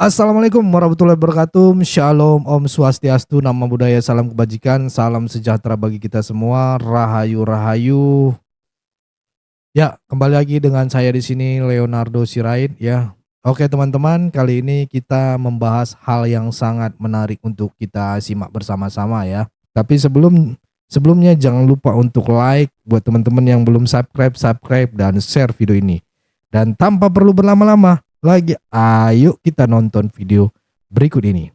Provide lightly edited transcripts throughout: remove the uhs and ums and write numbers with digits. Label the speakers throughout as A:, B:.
A: Assalamualaikum warahmatullahi wabarakatuh. Shalom, Om Swastiastu, Nama Budaya, Salam Kebajikan, Salam Sejahtera bagi kita semua. Rahayu, Rahayu. Ya, kembali lagi dengan saya di sini Leonardo Sirait ya. Oke teman-teman, kali ini kita membahas hal yang sangat menarik untuk kita simak bersama-sama ya. Tapi sebelumnya jangan lupa untuk like buat teman-teman yang belum subscribe dan share video ini. Dan tanpa perlu berlama-lama lagi, ayo kita nonton video berikut ini.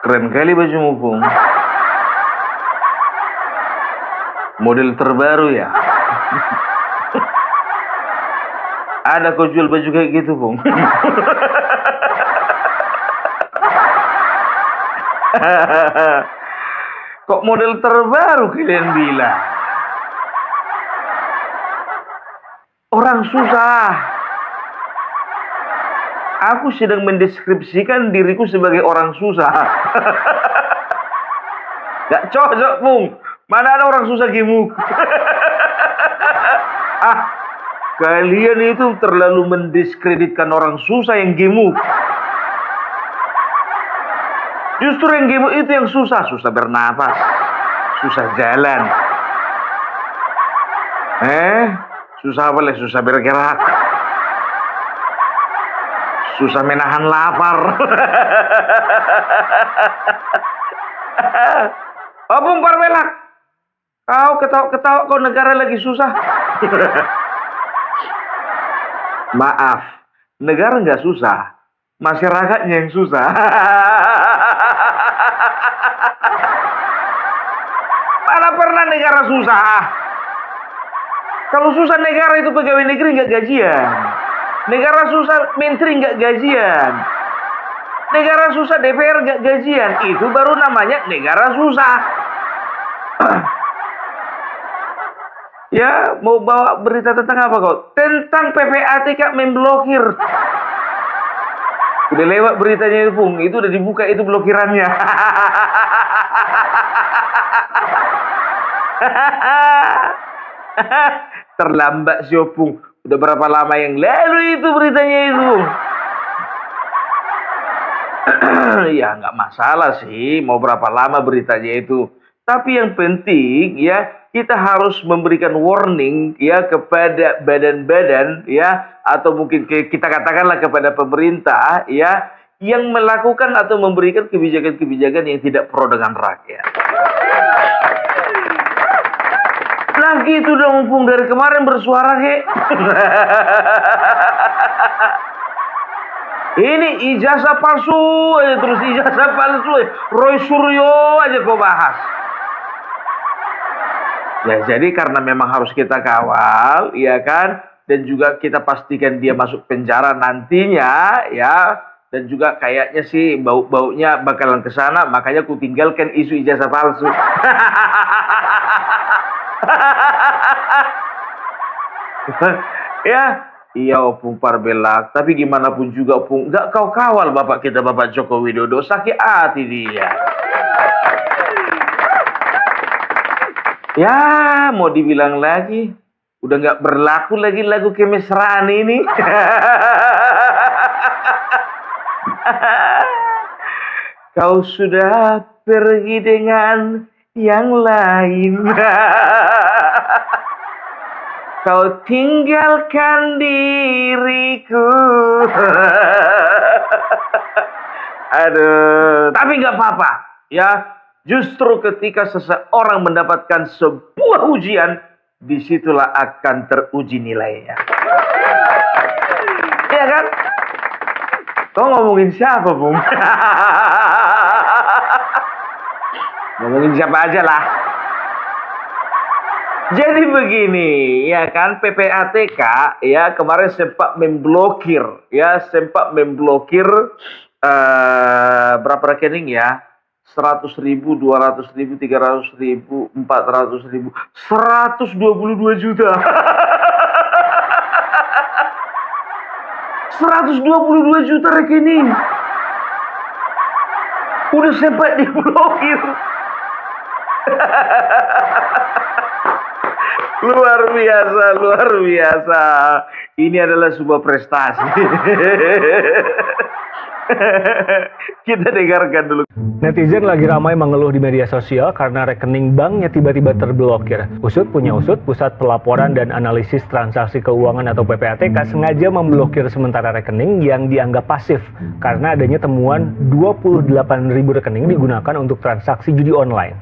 B: Keren kali bajumu, Pung. Model terbaru ya. Ada kau jual baju kayak gitu, Pung? Kok model terbaru kalian bilang? Orang susah. Aku sedang mendeskripsikan diriku sebagai orang susah. Gak cocok, Pung. Mana ada orang susah gemuk? Kalian itu terlalu mendiskreditkan orang susah yang gemuk. Justru yang gemuk itu yang susah. Susah bernapas, susah jalan. Susah apa lagi? Susah bergerak, susah menahan lapar. Bung Parmelak, kau ketawa-ketawa, kau negara lagi susah. Maaf, negara nggak susah, masyarakatnya yang susah. Mana pernah negara susah? Kalau susah negara itu pegawai negeri nggak gajian. Negara susah menteri nggak gajian. Negara susah DPR nggak gajian. Itu baru namanya negara susah. Ya, mau bawa berita tentang apa kau? Tentang PPATK memblokir. Udah lewat beritanya itu, Pung. Itu udah dibuka itu blokirannya. Terlambat sih, Pung. Udah berapa lama yang lalu itu beritanya itu. Ya nggak masalah sih mau berapa lama beritanya itu. Tapi yang penting ya kita harus memberikan warning ya kepada badan-badan ya, atau mungkin kita katakanlah kepada pemerintah ya, yang melakukan atau memberikan kebijakan-kebijakan yang tidak pro dengan rakyat. Lagi itu udah mumpung dari kemarin bersuara kek. Ini ijazah palsu aja, terus ijazah palsu. Roy Suryo aja kau bahas. Ya jadi karena memang harus kita kawal, ya kan? Dan juga kita pastikan dia masuk penjara nantinya, ya. Dan juga kayaknya sih bau-baunya bakalan ke sana, makanya ku tinggalkan isu ijazah palsu. Ya, iya Opung Parbelak, tapi gimana pun juga Opung, gak kau kawal bapak kita, Bapak Joko Widodo, sakit hati dia. Ya, mau dibilang lagi, udah gak berlaku lagi lagu kemesraan ini. Kau sudah pergi dengan yang lain. Kau tinggalkan diriku. Aduh, tapi nggak apa-apa ya. Justru ketika seseorang mendapatkan sebuah ujian, disitulah akan teruji nilainya. Iya kan? Kau ngomongin siapa, Bung? Ngomongin siapa aja lah. Jadi begini, ya kan, PPATK ya kemarin sempat memblokir berapa rekening ya? 100.000, 200.000, 300.000, 400.000, 122 juta. 122 juta rekening. Udah sempat diblokir. Luar biasa, luar biasa. Ini adalah sebuah prestasi. Kita dengarkan dulu.
C: Netizen lagi ramai mengeluh di media sosial karena rekening banknya tiba-tiba terblokir. Usut punya usut, Pusat Pelaporan dan Analisis Transaksi Keuangan atau PPATK sengaja memblokir sementara rekening yang dianggap pasif karena adanya temuan 28.000 rekening digunakan untuk transaksi judi online.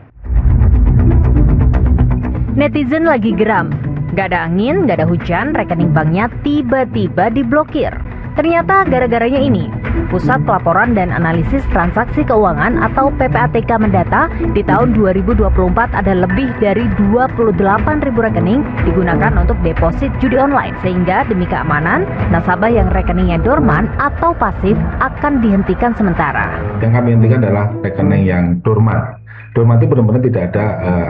D: Netizen lagi geram. Gak ada angin, gak ada hujan, rekening banknya tiba-tiba diblokir. Ternyata gara-garanya ini, Pusat Pelaporan dan Analisis Transaksi Keuangan atau PPATK mendata di tahun 2024 ada lebih dari 28.000 rekening digunakan untuk deposit judi online. Sehingga demi keamanan, nasabah yang rekeningnya dorman atau pasif akan dihentikan sementara.
E: Yang kami hentikan adalah rekening yang dorman. Dorman itu benar-benar tidak ada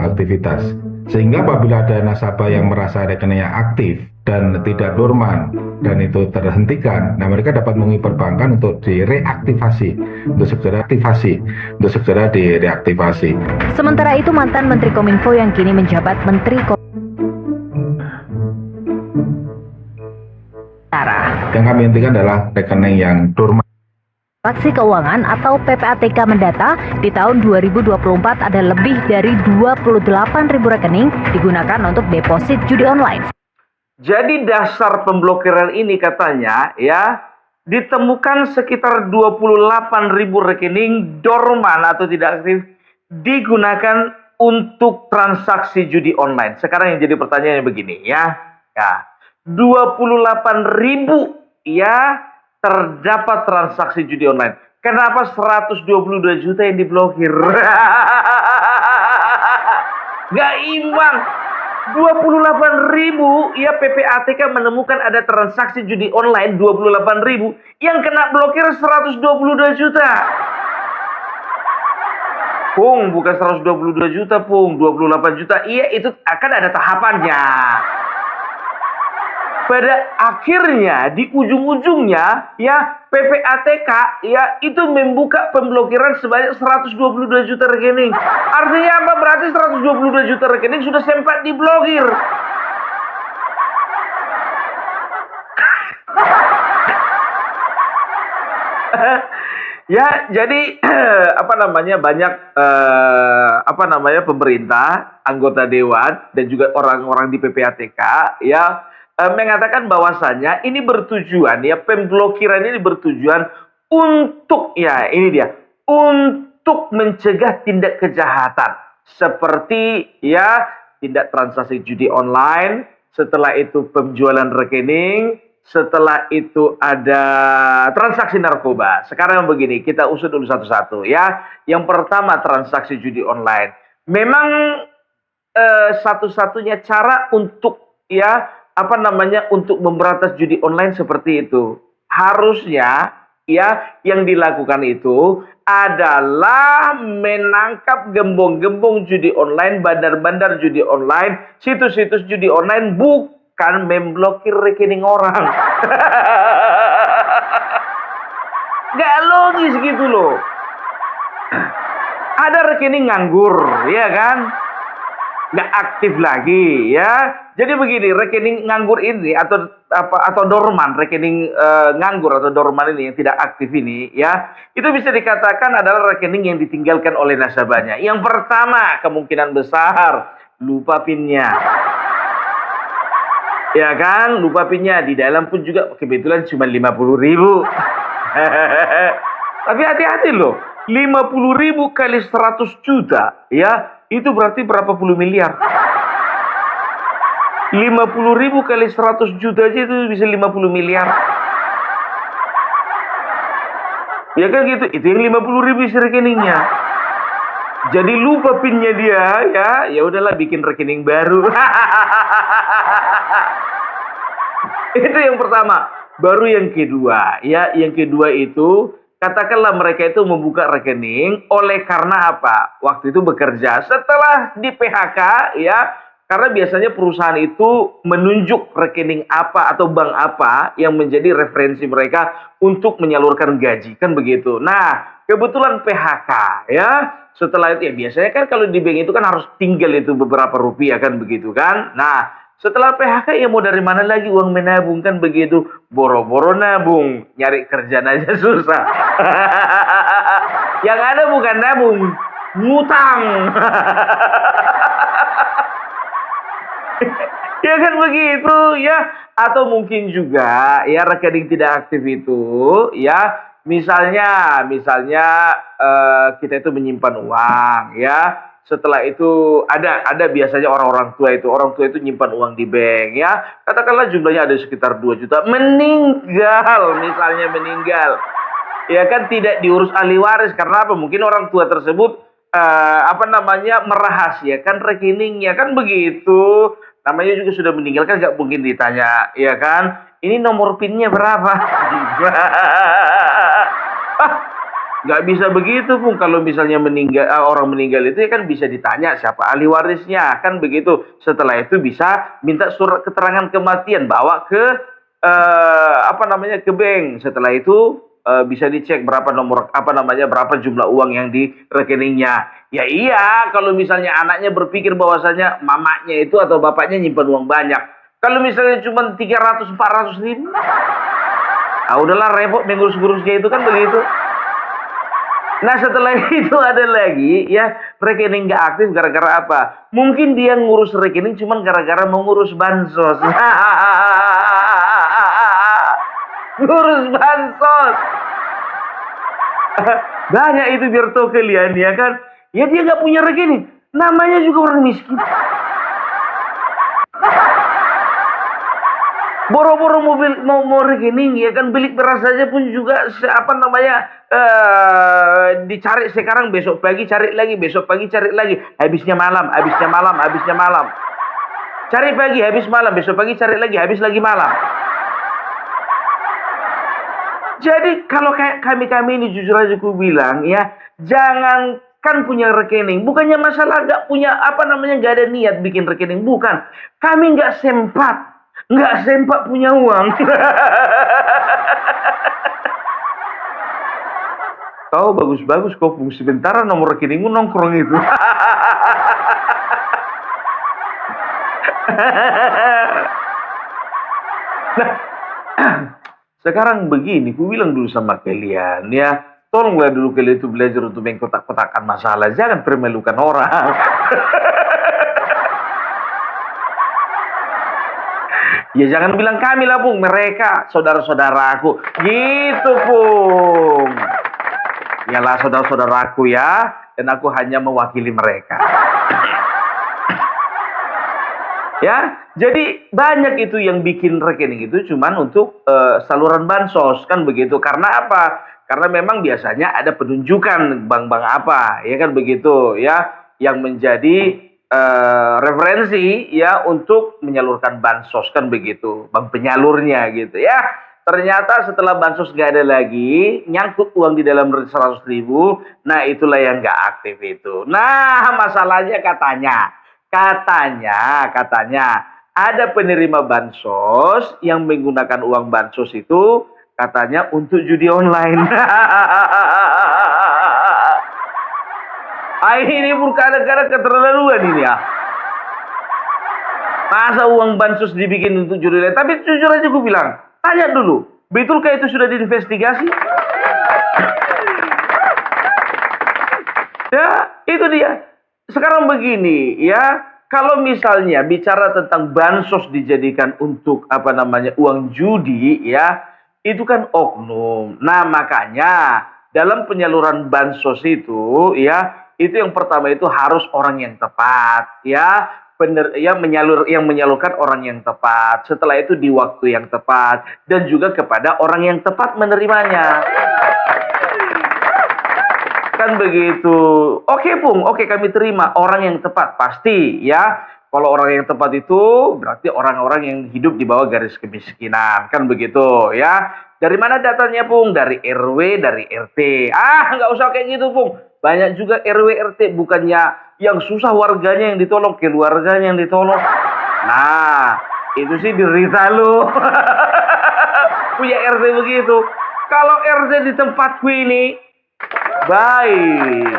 E: aktivitas. Sehingga apabila ada nasabah yang merasa rekeningnya aktif dan tidak dorman dan itu terhentikan, nah mereka dapat menghubungi perbankan untuk direaktivasi, untuk segera direaktivasi.
D: Sementara itu mantan Menteri Kominfo yang kini menjabat Menteri
E: Yang kami hentikan adalah rekening yang dorman.
D: Transaksi Keuangan atau PPATK mendata di tahun 2024 ada lebih dari 28.000 rekening digunakan untuk deposit judi online.
B: Jadi dasar pemblokiran ini katanya ya ditemukan sekitar 28.000 rekening dorman atau tidak aktif digunakan untuk transaksi judi online. Sekarang yang jadi pertanyaannya begini ya. 28.000 ya terdapat transaksi judi online. Kenapa 122 juta yang diblokir? Gak imbang. 28.000 ya PPATK menemukan ada transaksi judi online 28.000 yang kena blokir 122 juta. Pung, bukan 122 juta, Pung, 28 juta. Iya, itu akan ada tahapannya. Pada akhirnya di ujung-ujungnya ya PPATK ya itu membuka pemblokiran sebanyak 122 juta rekening. Artinya apa? Berarti 122 juta rekening sudah sempat diblokir. Ya, jadi banyak pemerintah, anggota dewan dan juga orang-orang di PPATK ya mengatakan bahwasannya ini bertujuan ya pemblokiran ini bertujuan untuk ya ini dia untuk mencegah tindak kejahatan seperti ya tindak transaksi judi online, setelah itu penjualan rekening, setelah itu ada transaksi narkoba. Sekarang begini, kita usut dulu satu-satu ya. Yang pertama transaksi judi online. Memang satu-satunya cara untuk ya untuk memberantas judi online seperti itu. Harusnya ya yang dilakukan itu adalah menangkap gembong-gembong judi online, bandar-bandar judi online, situs-situs judi online, bukan memblokir rekening orang. Gak logis gitu loh. Ada rekening nganggur, ya kan? Nggak aktif lagi ya. Jadi begini, rekening nganggur ini atau dorman, rekening nganggur atau dorman ini yang tidak aktif ini ya, itu bisa dikatakan adalah rekening yang ditinggalkan oleh nasabahnya. Yang pertama, kemungkinan besar lupa PIN-nya. Ya kan, lupa PIN-nya. Di dalam pun juga kebetulan cuma 50.000. Tapi hati-hati loh, 50.000 kali 100 juta ya, itu berarti berapa puluh miliar. 50.000 kali 100 juta aja itu bisa 50 miliar. Ya kan gitu, itu yang 50.000 isi rekeningnya. Jadi lupa PIN-nya dia ya udahlah bikin rekening baru. Itu yang pertama. Baru yang kedua ya, yang kedua itu katakanlah mereka itu membuka rekening oleh karena apa? Waktu itu bekerja setelah di PHK ya, karena biasanya perusahaan itu menunjuk rekening apa atau bank apa yang menjadi referensi mereka untuk menyalurkan gaji, kan begitu. Nah, kebetulan PHK ya. Setelah itu ya biasanya kan kalau di bank itu kan harus tinggal itu beberapa rupiah kan begitu kan. Nah, setelah PHK ya mau dari mana lagi uang menabung kan begitu. Boro-boro nabung, nyari kerjaan aja susah. Yang ada bukan nabung, ngutang. Ya kan begitu ya. Atau mungkin juga ya rekening tidak aktif itu ya misalnya kita itu menyimpan uang ya. Setelah itu ada biasanya orang tua itu nyimpan uang di bank ya. Katakanlah jumlahnya ada sekitar 2 juta meninggal. Ya kan tidak diurus ahli waris karena apa? Mungkin orang tua tersebut merahasiakan rekeningnya kan begitu. Namanya juga sudah meninggal kan nggak mungkin ditanya, ya kan? Ini nomor PIN-nya berapa? Nggak bisa begitu, Bung. Kalau misalnya orang meninggal itu ya kan bisa ditanya siapa ahli warisnya, kan begitu. Setelah itu bisa minta surat keterangan kematian, bawa ke ke bank. Setelah itu bisa dicek berapa jumlah uang yang di rekeningnya. Ya iya, kalau misalnya anaknya berpikir bahwasanya mamanya itu atau bapaknya nyimpan uang banyak. Kalau misalnya cuma 300-400 ribu, udahlah repot mengurus-ngurusnya itu kan begitu. Nah setelah itu ada lagi ya rekening nggak aktif gara-gara apa? Mungkin dia ngurus rekening cuma gara-gara mengurus bansos. Ngurus bansos. Banyak itu biar tahu kalian ya kan. Ya dia nggak punya rekening. Namanya juga orang miskin. Boro-boro mau rekening ya kan, beli beras saja pun juga dicari sekarang, besok pagi cari lagi, besok pagi cari lagi, habisnya malam. Cari pagi habis malam, besok pagi cari lagi, habis lagi malam. Jadi kalau kayak kami ini jujur aja ku bilang ya, jangan kan punya rekening, bukannya masalah nggak punya nggak ada niat bikin rekening, bukan. Kami nggak sempat punya uang. Kau bagus-bagus kau Pung, sebentar nomor rekeningmu nongkrong itu. Nah, sekarang begini, ku bilang dulu sama kalian ya, tolonglah dulu kalian itu belajar untuk mengkotak-kotakan masalah, jangan permelukan orang. Ya jangan bilang kami lah Bung, mereka saudara-saudaraku, gitu Bung. Yalah saudara-saudaraku ya, dan aku hanya mewakili mereka. Ya, jadi banyak itu yang bikin rekening itu cuman untuk saluran bansos kan begitu. Karena apa? Karena memang biasanya ada penunjukan bank-bank apa, ya kan begitu ya, yang menjadi referensi ya untuk menyalurkan bansos kan begitu, bank penyalurnya gitu ya. Ternyata setelah bansos gak ada lagi, nyangkut uang di dalam 100 ribu, nah itulah yang gak aktif itu. Nah masalahnya katanya ada penerima bansos yang menggunakan uang bansos itu katanya untuk judi online. Ini bukan kadang-kadang keterlaluan ini ya. Masa uang bansos dibikin untuk judi online? Tapi jujur aja gue bilang, tanya dulu, betulkah itu sudah diinvestigasi? Ya, itu dia. Sekarang begini ya, kalau misalnya bicara tentang bansos dijadikan untuk uang judi ya, itu kan oknum. Nah, makanya dalam penyaluran bansos itu ya, itu yang pertama itu harus orang yang tepat ya. Bener ya, yang menyalurkan orang yang tepat. Setelah itu di waktu yang tepat dan juga kepada orang yang tepat menerimanya. Kan begitu. Oke Bung, oke kami terima orang yang tepat pasti ya. Kalau orang yang tepat itu berarti orang-orang yang hidup di bawah garis kemiskinan, kan begitu ya. Dari mana datanya Bung? Dari RW, dari RT. Nggak usah kayak gitu Bung. Banyak juga RW RT bukannya yang susah warganya yang ditolong, keluarganya yang ditolong. Nah, itu sih derita lu. Punya RT begitu. Kalau RT di tempatku ini Baik.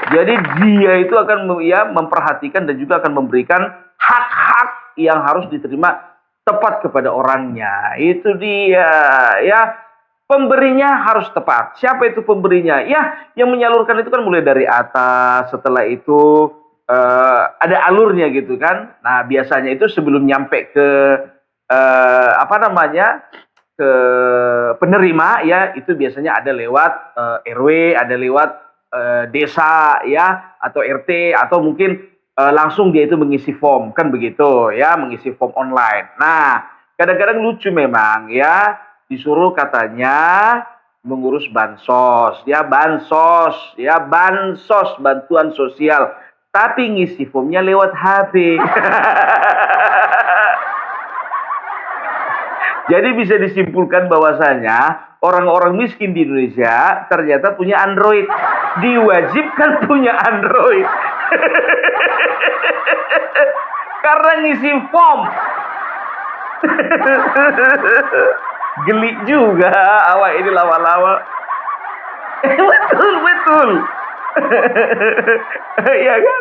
B: Jadi dia itu akan memperhatikan dan juga akan memberikan hak-hak yang harus diterima tepat kepada orangnya. Itu dia, ya. Pemberinya harus tepat. Siapa itu pemberinya? Ya, yang menyalurkan itu kan mulai dari atas, setelah itu ada alurnya gitu kan. Nah, biasanya itu sebelum nyampe ke apa namanya? Ke penerima ya, itu biasanya ada lewat RW, ada lewat desa ya, atau RT, atau mungkin langsung dia itu mengisi form, kan begitu ya, mengisi form online. Nah, kadang-kadang lucu memang ya, disuruh katanya mengurus bansos, ya bansos, bantuan sosial, tapi ngisi formnya lewat HP. Jadi bisa disimpulkan bahwasanya orang-orang miskin di Indonesia ternyata punya Android, diwajibkan punya Android. Karena ngisi form. Geli juga awak ini lawa-lawa. Betul. Ya kan?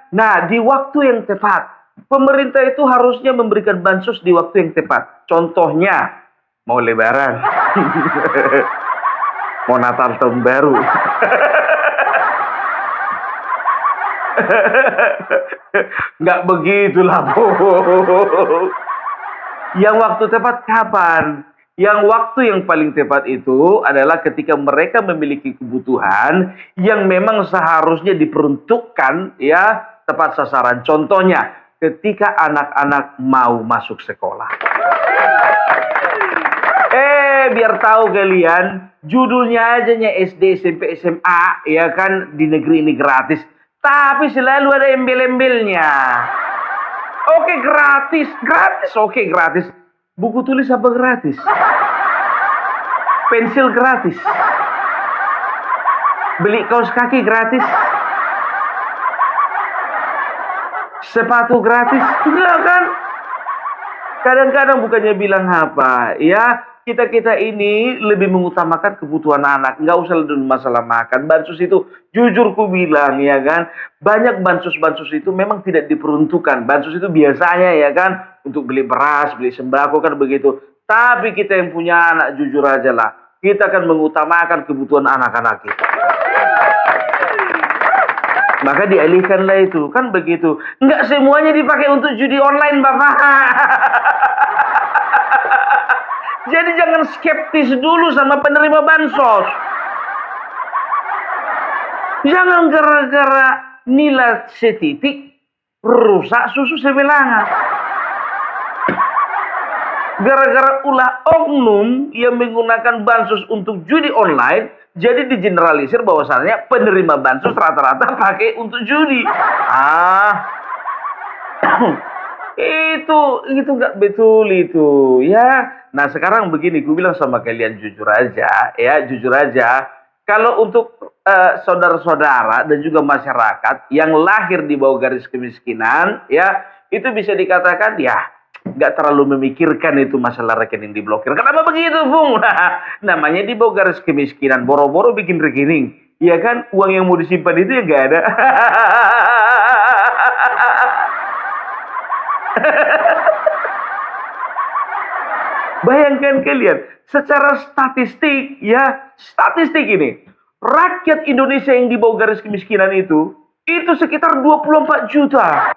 B: Nah, di waktu yang tepat. Pemerintah itu harusnya memberikan bansos di waktu yang tepat. Contohnya, mau lebaran. Mau Natal tahun baru. Nggak begitulah, Bu. Yang waktu tepat kapan? Yang waktu yang paling tepat itu adalah ketika mereka memiliki kebutuhan yang memang seharusnya diperuntukkan ya tepat sasaran. Contohnya, ketika anak-anak mau masuk sekolah. Biar tahu kalian, judulnya aja SD, SMP, SMA, ya kan, di negeri ini gratis. Tapi selalu ada embel-embelnya. Oke, gratis. Oke, gratis. Buku tulis apa gratis? Pensil gratis. Beli kaos kaki gratis. Sepatu gratis. Enggak kan? Kadang-kadang bukannya bilang apa, ya kita ini lebih mengutamakan kebutuhan anak, nggak usah dulu masalah makan. Bansos itu jujur ku bilang ya kan, banyak bansos itu memang tidak diperuntukkan. Bansos itu biasanya ya kan untuk beli beras, beli sembako kan begitu. Tapi kita yang punya anak jujur aja lah, kita akan mengutamakan kebutuhan anak-anak kita. Maka dialihkanlah itu, kan begitu. Nggak semuanya dipakai untuk judi online, Bapak. Jadi jangan skeptis dulu sama penerima bansos. Jangan gara-gara nilai setitik rusak susu sebelangan. Gara-gara ulah oknum yang menggunakan bansos untuk judi online, jadi digeneralisir bahwasannya penerima bansos rata-rata pakai untuk judi. Itu nggak betul itu ya. Nah sekarang begini, gue bilang sama kalian jujur aja ya, jujur aja. Kalau untuk saudara-saudara dan juga masyarakat yang lahir di bawah garis kemiskinan ya, itu bisa dikatakan ya nggak terlalu memikirkan itu masalah rekening diblokir. Kenapa begitu, Bung? Namanya di bawah garis kemiskinan, boro-boro bikin rekening. Ya kan, uang yang mau disimpan itu ya nggak ada. Bayangkan kalian, secara statistik ya, statistik ini, rakyat Indonesia yang di bawah garis kemiskinan itu sekitar 24 juta.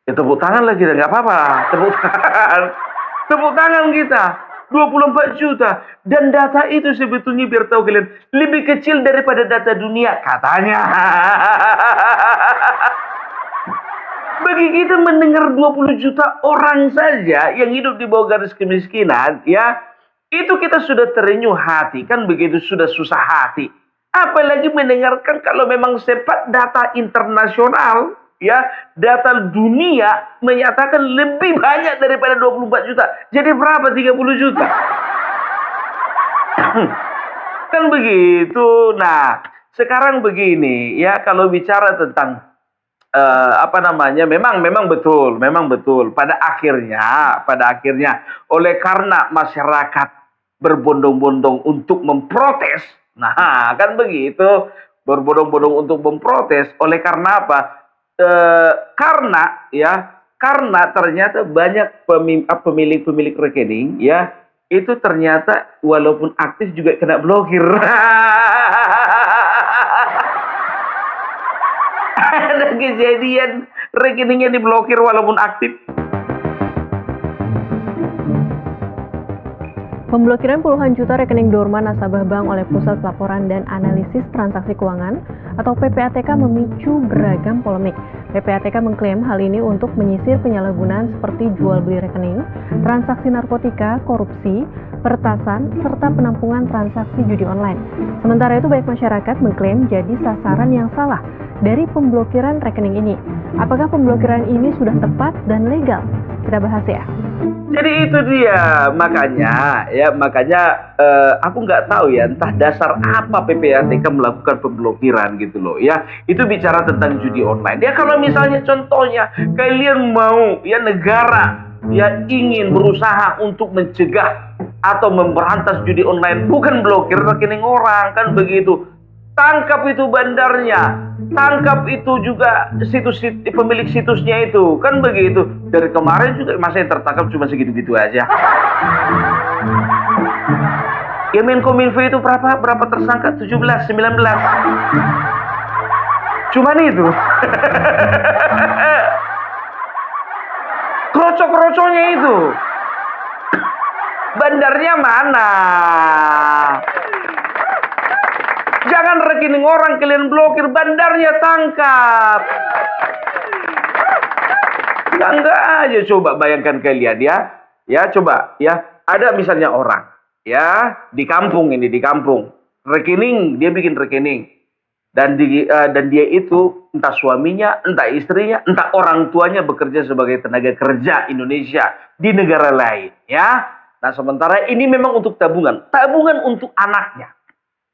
B: Ya, tepuk tangan lah kita, nggak apa-apa. Tepuk tangan kita. 24 juta. Dan data itu sebetulnya biar tahu kalian, lebih kecil daripada data dunia, katanya. Bagi kita mendengar 20 juta orang saja yang hidup di bawah garis kemiskinan, ya, itu kita sudah terenyuh hati, kan begitu, sudah susah hati. Apalagi mendengarkan kalau memang sempat data internasional, ya, data dunia menyatakan lebih banyak daripada 24 juta. Jadi berapa? 30 juta. Kan begitu. Nah, sekarang begini, ya, kalau bicara tentang memang betul pada akhirnya oleh karena masyarakat berbondong-bondong untuk memprotes. Nah, kan begitu, berbondong-bondong untuk memprotes. Oleh karena apa? Karena ternyata banyak pemilik rekening ya, itu ternyata walaupun aktif juga kena blokir. Ada kejadian rekeningnya diblokir walaupun aktif.
F: Pemblokiran puluhan juta rekening dorman nasabah bank oleh Pusat Pelaporan dan Analisis Transaksi Keuangan atau PPATK memicu beragam polemik. PPATK mengklaim hal ini untuk menyisir penyalahgunaan seperti jual beli rekening, transaksi narkotika, korupsi, peretasan, serta penampungan transaksi judi online. Sementara itu banyak masyarakat mengklaim jadi sasaran yang salah dari pemblokiran rekening ini. Apakah pemblokiran ini sudah tepat dan legal? Kita bahas ya.
B: Jadi itu dia, makanya aku nggak tahu ya, entah dasar apa PPATK melakukan pemblokiran gitu loh ya. Itu bicara tentang judi online. Ya kalau misalnya contohnya kalian mau ya, negara ya ingin berusaha untuk mencegah atau memberantas judi online, bukan blokir rekening orang, kan begitu. Tangkap itu bandarnya, tangkap itu juga pemilik situsnya itu, kan begitu. Dari kemarin juga masa yang tertangkap cuma segitu-gitu aja. Ya Menkominfo itu berapa tersangka? 17, 19. Cuman itu. Kroco-kroconya itu. Bandarnya mana? Jangan rekening orang kalian blokir, bandarnya tangkap. Enggak aja, coba bayangkan kalian ya. Ya coba ya, ada misalnya orang ya di kampung. Rekening, dia bikin rekening. Dan dia itu entah suaminya, entah istrinya, entah orang tuanya bekerja sebagai tenaga kerja Indonesia di negara lain ya. Nah, sementara ini memang untuk tabungan untuk anaknya.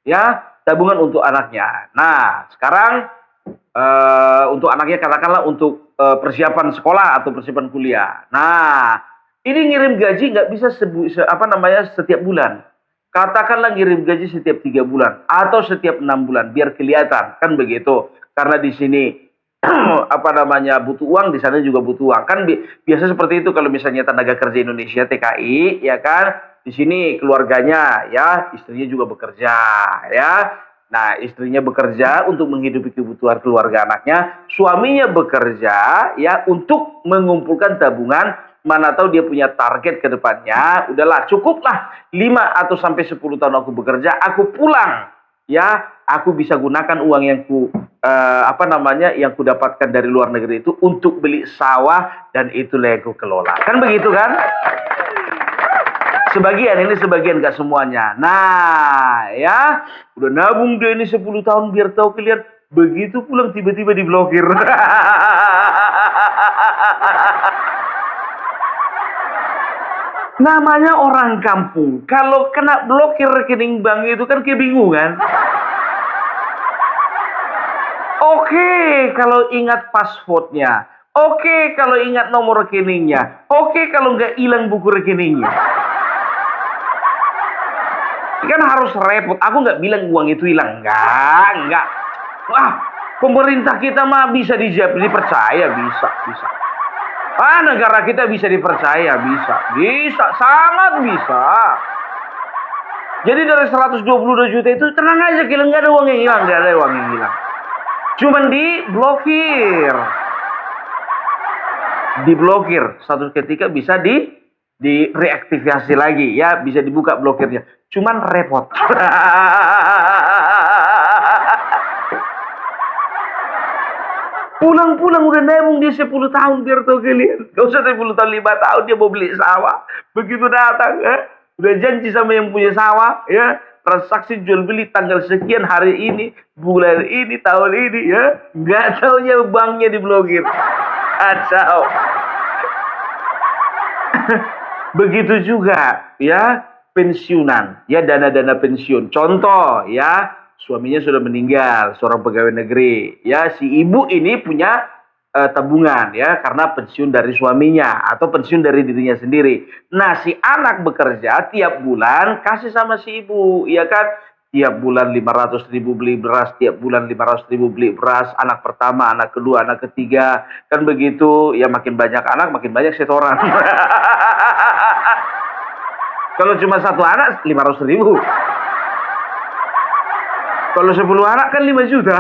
B: Ya, tabungan untuk anaknya. Nah, sekarang untuk anaknya katakanlah untuk persiapan sekolah atau persiapan kuliah. Nah, ini ngirim gaji nggak bisa setiap bulan. Katakanlah ngirim gaji setiap 3 bulan atau setiap 6 bulan biar kelihatan, kan begitu. Karena di sini butuh uang, di sana juga butuh uang. Kan biasa seperti itu kalau misalnya tenaga kerja Indonesia TKI, ya kan? Di sini keluarganya ya, istrinya juga bekerja ya. Nah, istrinya bekerja untuk menghidupi kebutuhan keluarga anaknya, suaminya bekerja ya untuk mengumpulkan tabungan, mana tahu dia punya target ke depannya. Udahlah, cukuplah 5 atau sampai 10 tahun aku bekerja, aku pulang ya, aku bisa gunakan uang yang yang ku dapatkan dari luar negeri itu untuk beli sawah, dan itulah yang ku kelola. Kan begitu kan? Sebagian gak semuanya. Nah, ya, udah nabung dia ini 10 tahun biar tahu kalian, begitu pulang tiba-tiba diblokir. Namanya orang kampung, kalau kena blokir rekening bank itu kan kebingungan. Oke, kalau ingat passwordnya. Oke, kalau ingat nomor rekeningnya. Oke, kalau nggak hilang buku rekeningnya. Kan harus repot. Aku nggak bilang uang itu hilang. Enggak. Wah, pemerintah kita mah bisa dipercaya, bisa. Negara kita bisa dipercaya, bisa, sangat bisa. Jadi dari 122 juta itu tenang aja, kalian nggak ada uang yang hilang, Cuman diblokir. Satu ketika bisa direaktivasi lagi ya, bisa dibuka blokirnya. Cuman repot. Pulang-pulang udah nabung dia 10 tahun biar tahu kalian. Gak usah 10 tahun, 5 tahun dia mau beli sawah. Begitu datang udah janji sama yang punya sawah ya, transaksi jual beli tanggal sekian, hari ini, bulan ini, tahun ini ya. Nggak taunya banknya diblokir. Kacau. Begitu juga ya pensiunan, ya dana-dana pensiun. Contoh ya, suaminya sudah meninggal, seorang pegawai negeri. Ya, si ibu ini punya tabungan ya, karena pensiun dari suaminya atau pensiun dari dirinya sendiri. Nah, si anak bekerja tiap bulan kasih sama si ibu, ya kan? Tiap bulan 500.000 beli beras, tiap bulan 500.000 beli beras, anak pertama, anak kedua, anak ketiga, kan begitu. Ya makin banyak anak, makin banyak setoran. Kalau cuma satu anak 500.000. Kalau 10 anak kan 5 juta.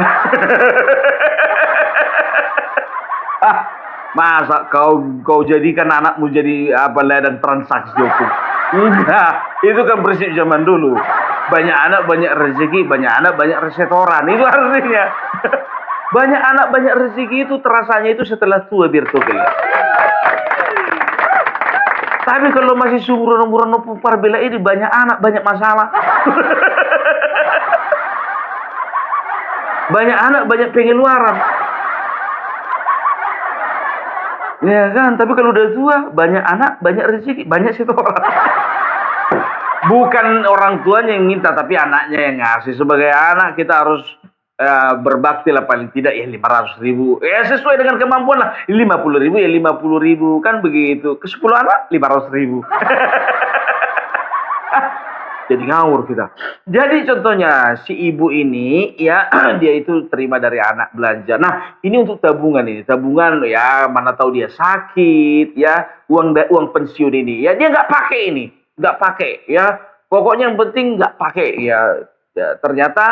B: Masa kau jadikan anakmu jadi apa, ladang transaksi hukum? Enggak, itu kan prinsip zaman dulu. Banyak anak banyak rezeki, banyak anak banyak resetoran. Itu artinya. Banyak anak banyak rezeki itu terasanya itu setelah tua biar tokel. Tapi kalau masih sumuran-umuran nopupar bela ini banyak anak banyak masalah. Banyak anak banyak pengeluaran. Ya kan, tapi kalau udah tua banyak anak banyak rezeki, banyak setoran. Bukan orang tuanya yang minta, tapi anaknya yang ngasih. Sebagai anak kita harus berbakti lah, paling tidak ya 500.000. Ya sesuai dengan kemampuan lah. 50.000 ya 50.000, kan begitu. Ke 10 anak 500.000. Jadi ngawur kita. Jadi contohnya si ibu ini ya dia itu terima dari anak belanja. Nah ini untuk tabungan ini, tabungan ya, mana tahu dia sakit ya, uang pensiun ini ya dia nggak pakai ini, nggak pakai ya. Pokoknya yang penting nggak pakai ya. Ternyata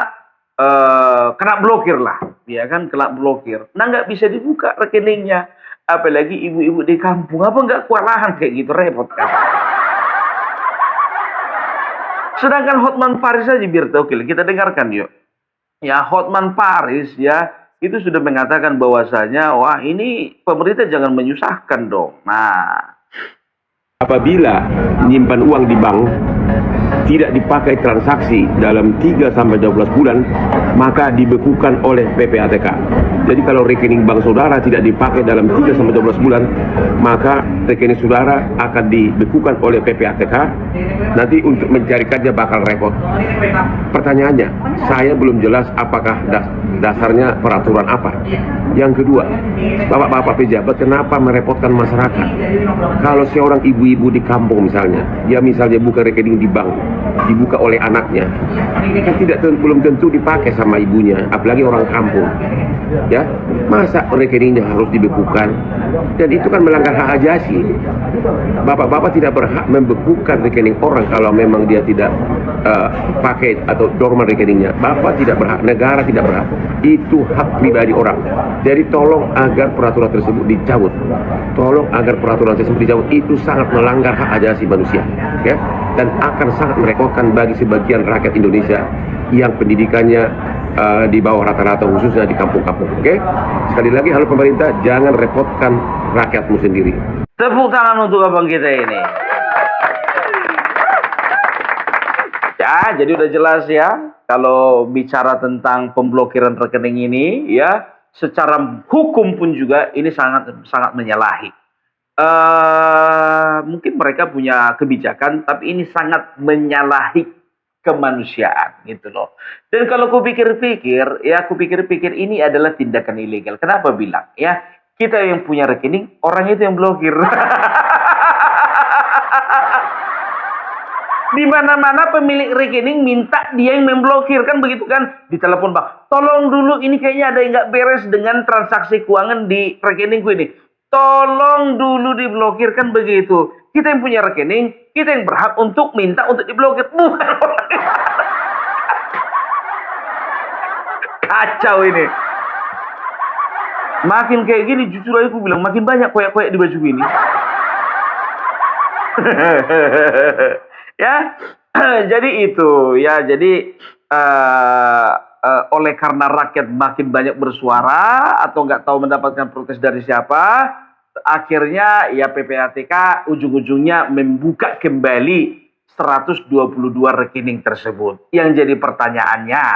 B: kena blokir lah, ya kan, kena blokir. Nah nggak bisa dibuka rekeningnya, apalagi ibu-ibu di kampung, apa nggak kewalahan kayak gitu, repot kan. Sedangkan Hotman Paris aja biar tahu, kita dengarkan yuk. Ya Hotman Paris ya itu sudah mengatakan bahwasanya wah ini pemerintah jangan menyusahkan dong. Nah,
G: apabila menyimpan uang di bank tidak dipakai transaksi dalam 3 sampai 12 bulan, maka dibekukan oleh PPATK. Jadi kalau rekening bank saudara tidak dipakai dalam 3 sampai 12 bulan, maka rekening saudara akan dibekukan oleh PPATK. Nanti untuk mencarikannya bakal repot. Pertanyaannya, saya belum jelas apakah dasarnya peraturan apa. Yang kedua, bapak-bapak pejabat kenapa merepotkan masyarakat? Kalau seorang ibu-ibu di kampung misalnya, dia misalnya buka rekening di bank, dibuka oleh anaknya, kan belum tentu dipakai sama ibunya, apalagi orang kampung. Ya, masa rekeningnya harus dibekukan? Dan itu kan melanggar hak ajasi. Bapak-bapak tidak berhak membekukan rekening orang kalau memang dia tidak pakai atau dorman rekeningnya. Bapak tidak berhak, negara tidak berhak. Itu hak pribadi orang. Jadi tolong agar peraturan tersebut dicabut. Tolong agar peraturan tersebut dicabut. Itu sangat melanggar hak ajasi manusia, ya, dan akan sangat merepotkan bagi sebagian rakyat Indonesia yang pendidikannya di bawah rata-rata, khususnya di kampung-kampung. Oke? Sekali lagi, halo pemerintah, jangan repotkan rakyatmu sendiri.
B: tepuk tangan untuk abang kita ini. Ya, jadi udah jelas ya, kalau bicara tentang pemblokiran rekening ini ya, secara hukum pun juga ini sangat menyalahi. Mungkin mereka punya kebijakan, tapi ini sangat menyalahi kemanusiaan gitu loh. Dan kalau kupikir-pikir ini adalah tindakan ilegal. Kenapa bilang ya? Kita yang punya rekening, orang itu yang blokir. Di mana-mana pemilik rekening minta dia yang memblokir, kan begitu kan? Di telepon bang, tolong dulu ini kayaknya ada yang nggak beres dengan transaksi keuangan di rekeningku ini. Tolong dulu diblokir, kan begitu. Kita yang punya rekening, kita yang berhak untuk minta untuk diblokir, bukan orang. Kacau ini. Makin kayak gini jujur aja aku bilang makin banyak koyak-koyak di baju ini. Ya, jadi itu ya, jadi oleh karena rakyat makin banyak bersuara atau nggak tahu mendapatkan protes dari siapa, akhirnya ya PPATK ujung-ujungnya membuka kembali 122 rekening tersebut. Yang jadi pertanyaannya,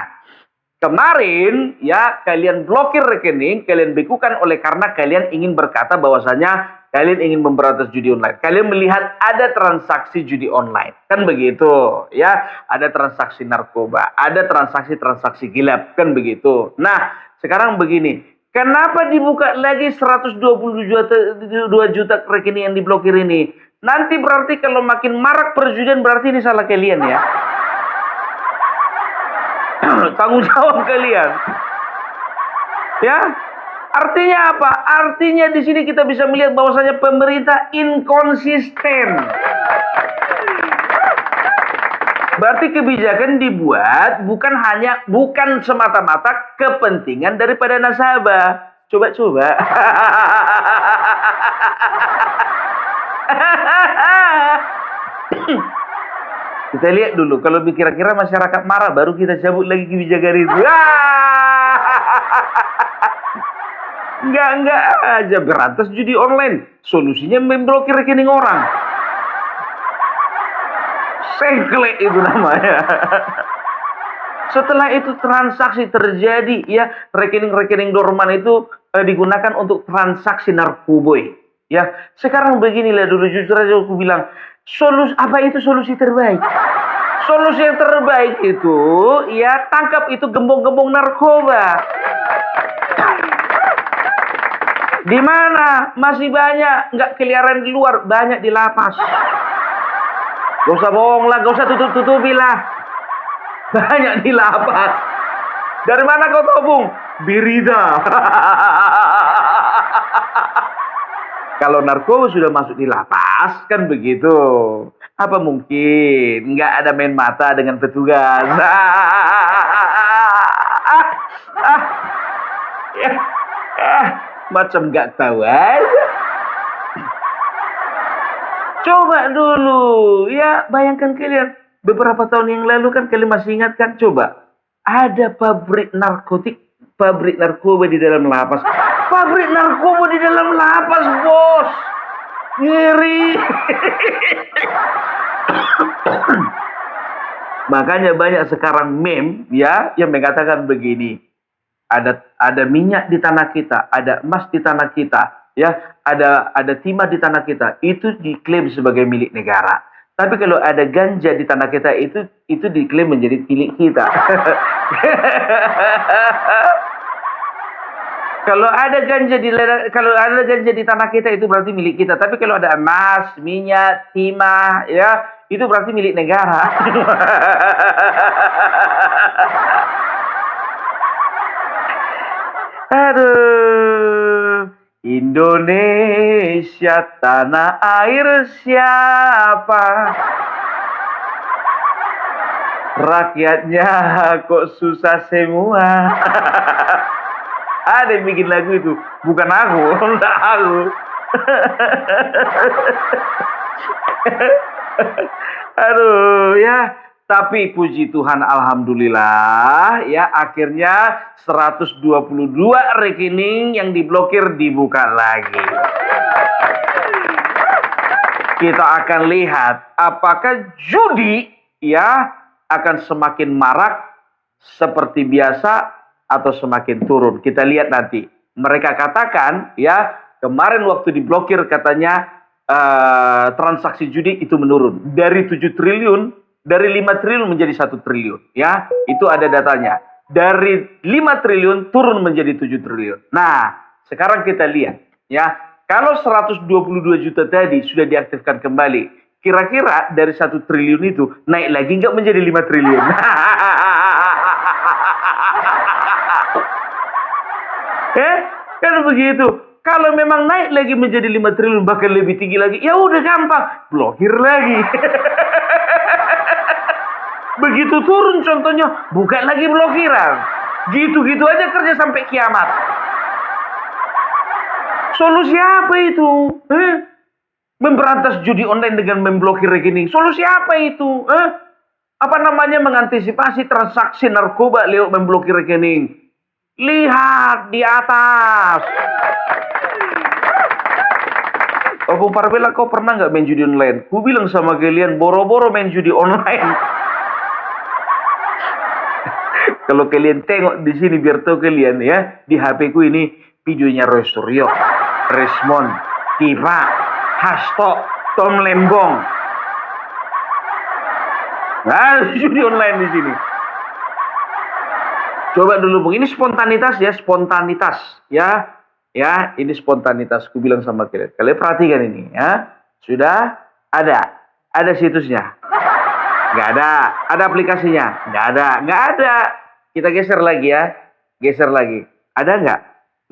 B: kemarin ya kalian blokir rekening, kalian bekukan oleh karena kalian ingin berkata bahwasanya kalian ingin memberantas judi online. Kalian melihat ada transaksi judi online. Kan begitu ya. Ada transaksi narkoba. Ada transaksi gelap. Kan begitu. Nah sekarang begini. Kenapa dibuka lagi 122 juta rekening yang diblokir ini? Nanti berarti kalau makin marak perjudian berarti ini salah kalian ya. Tanggung jawab kalian. Ya. Artinya apa? Artinya di sini kita bisa melihat bahwasanya pemerintah inkonsisten. Berarti kebijakan dibuat bukan semata-mata kepentingan daripada nasabah. Coba. Kita lihat dulu, kalau kira-kira masyarakat marah baru kita cabut lagi kebijakan itu. Enggak aja berantas judi online. Solusinya memblokir rekening orang. Sengklek itu namanya. Setelah itu transaksi terjadi, ya, rekening-rekening dorman itu digunakan untuk transaksi narkoboy. Ya, sekarang beginilah dulu, jujur aja aku bilang, apa itu solusi terbaik? Solusi yang terbaik itu, ya, tangkap itu gembong-gembong narkoba. Di mana masih banyak nggak keliaran di luar, banyak di lapas. Gak usah bohong lah, gak usah tutup-tutupi lah. Banyak di lapas. Dari mana kau tahu, Bung? Berita. Kalau narkoba sudah masuk di lapas, kan begitu. Apa mungkin nggak ada main mata dengan petugas? Macam nggak tahu aja. Coba dulu, ya, bayangkan kalian. Beberapa tahun yang lalu kan kalian masih ingat kan? Coba, ada pabrik narkoba di dalam lapas. Pabrik narkoba di dalam lapas, bos. Ngeri. Makanya banyak sekarang meme, ya, yang mengatakan begini. Ada minyak di tanah kita, ada emas di tanah kita, ya, ada timah di tanah kita, itu diklaim sebagai milik negara. Tapi kalau ada ganja di tanah kita, itu diklaim menjadi milik kita. Kalau ada ganja di tanah kita, itu berarti milik kita. Tapi kalau ada emas, minyak, timah, ya, itu berarti milik negara. Aduh, Indonesia tanah air siapa? Rakyatnya kok susah semua. Ada yang bikin lagu itu, bukan aku, enggak aku. Aduh, ya. Tapi puji Tuhan, alhamdulillah, ya, akhirnya 122 rekening yang diblokir dibuka lagi. Kita akan lihat apakah judi, ya, akan semakin marak seperti biasa atau semakin turun. Kita lihat nanti. Mereka katakan, ya, kemarin waktu diblokir katanya transaksi judi itu menurun dari 7 triliun. Dari 5 triliun menjadi 1 triliun. Ya, itu ada datanya. Dari 5 triliun turun menjadi 7 triliun. Nah, sekarang kita lihat. Ya, kalau 122 juta tadi sudah diaktifkan kembali, kira-kira dari 1 triliun itu naik lagi nggak menjadi 5 triliun? Kan begitu. Kalau memang naik lagi menjadi 5 triliun, bahkan lebih tinggi lagi, ya udah gampang. Blokir lagi. Begitu turun contohnya, buka lagi blokiran. Gitu-gitu aja kerja sampai kiamat. Solusi apa itu? Memberantas judi online dengan memblokir rekening. Solusi apa itu? Apa namanya, mengantisipasi transaksi narkoba lewat memblokir rekening. Lihat di atas. Oh, Bung Parvela, kau pernah nggak main judi online? Ku bilang sama kalian, boro-boro main judi online. Kalau kalian tengok di sini biar tahu kalian, ya, di HP ku ini videonya Roy Suryo, Resmond, Tifa, Hasto, Tom Lembong. Nah, judi online di sini. Coba dulu Bung, ini spontanitas ya, spontanitas ya. Ya, ini spontanitas. Ku bilang sama kalian. Kalian perhatikan ini ya. Sudah ada situsnya. Nggak ada. Ada aplikasinya? Nggak ada. Kita geser lagi ya. Geser lagi. Ada nggak?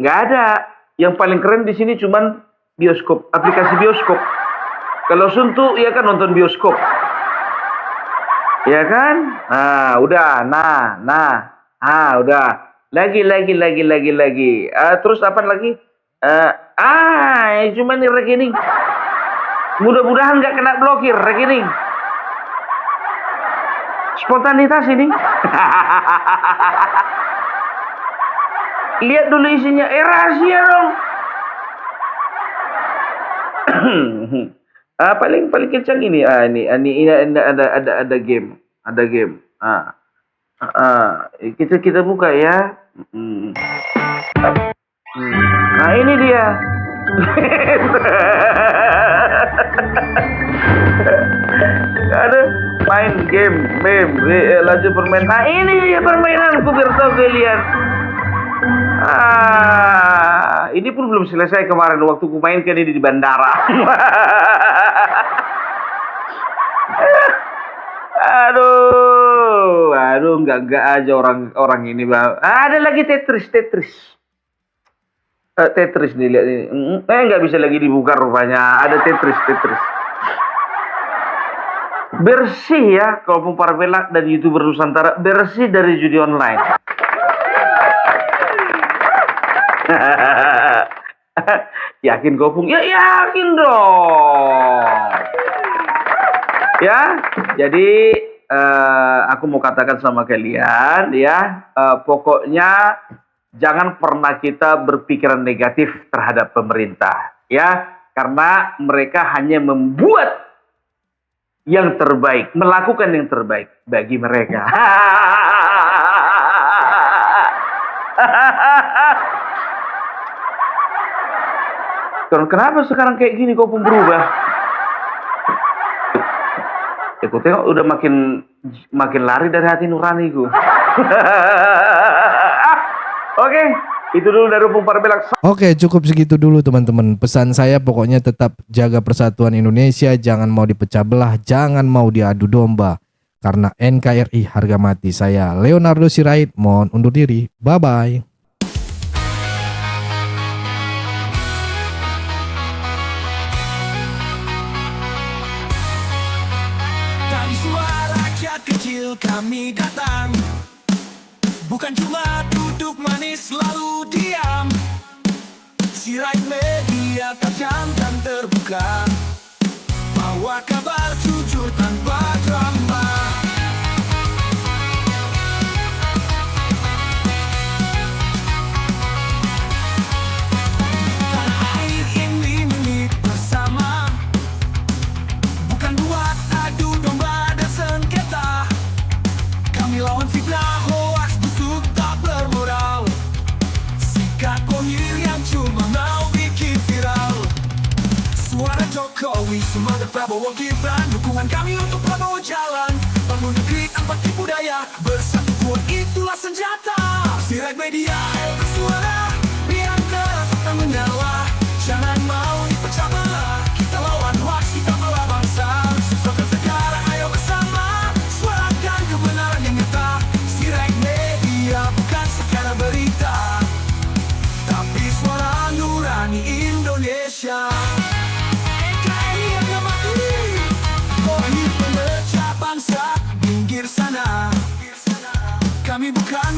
B: Nggak ada. Yang paling keren di sini cuman bioskop, aplikasi bioskop. Kalau suntuk ya kan nonton bioskop. Ya kan? Nah, udah. Udah. Lagi. Terus apa lagi? Cuman ini rekening. Mudah-mudahan nggak kena blokir rekening. Spontanitas ini. Lihat dulu isinya. Rahasia dong. Paling kencang ini. Ini ada game. Ada game. Kita buka ya. Nah ini dia. Ada main game, lanjut permainan. Nah ini dia permainanku biar tahu kalian. Ini pun belum selesai kemarin waktu ku mainkan ini di bandara. Aduh, enggak aja orang ini bang. Ada lagi Tetris. Tetris nih lihat ini. Nggak bisa lagi dibuka rupanya. Ada Tetris. Bersih ya, kalau Parvela dan YouTuber Nusantara bersih dari judi online. Yakin Kopung? Ya yakin dong. Ya, jadi aku mau katakan sama kalian ya, pokoknya jangan pernah kita berpikiran negatif terhadap pemerintah ya, karena mereka hanya membuat yang terbaik, melakukan yang terbaik bagi mereka. Kenapa sekarang kayak gini kok pun berubah? Aku tengok udah makin lari dari hati nuraniku. Oke, itu dulu dari Opung Parvela.
A: Oke, cukup segitu dulu teman-teman. Pesan saya pokoknya tetap jaga persatuan Indonesia, jangan mau dipecah belah, jangan mau diadu domba. Karena NKRI harga mati. Saya Leonardo Sirait, mohon undur diri. Bye-bye.
H: Dari suara rakyat kecil kami datang, bukan cuma duduk manis lalu diam. Sirait Media tajam dan terbuka, bawa kabar jujur tanpa drama. Tanah air ini milik bersama, bukan buat adu domba dan sengketa. Kami lawan fitnah, hoaks, busuk, tak bermoral. Sikap konyol yang cuma mau bikin viral. Suara Jokowi, semangat Prabowo Gibran, dukungan kami untuk Prabowo jalan. Bangun negeri tanpa tipu daya, bersatu kuat itulah senjata. Sirait Media, ayo bersuara, biar terasa fakta menyala. Jangan mau dipecah belah, kita lawan hoaks, kita bawa bangsa. Susahkan sekarang, ayo bersama, suarakan kebenaran yang nyata. Sirait Media bukan sekadar berita, tapi suara nurani Indonesia. NKRI harga mati, Kohir pemecah bangsa, minggir sana. Kami bukan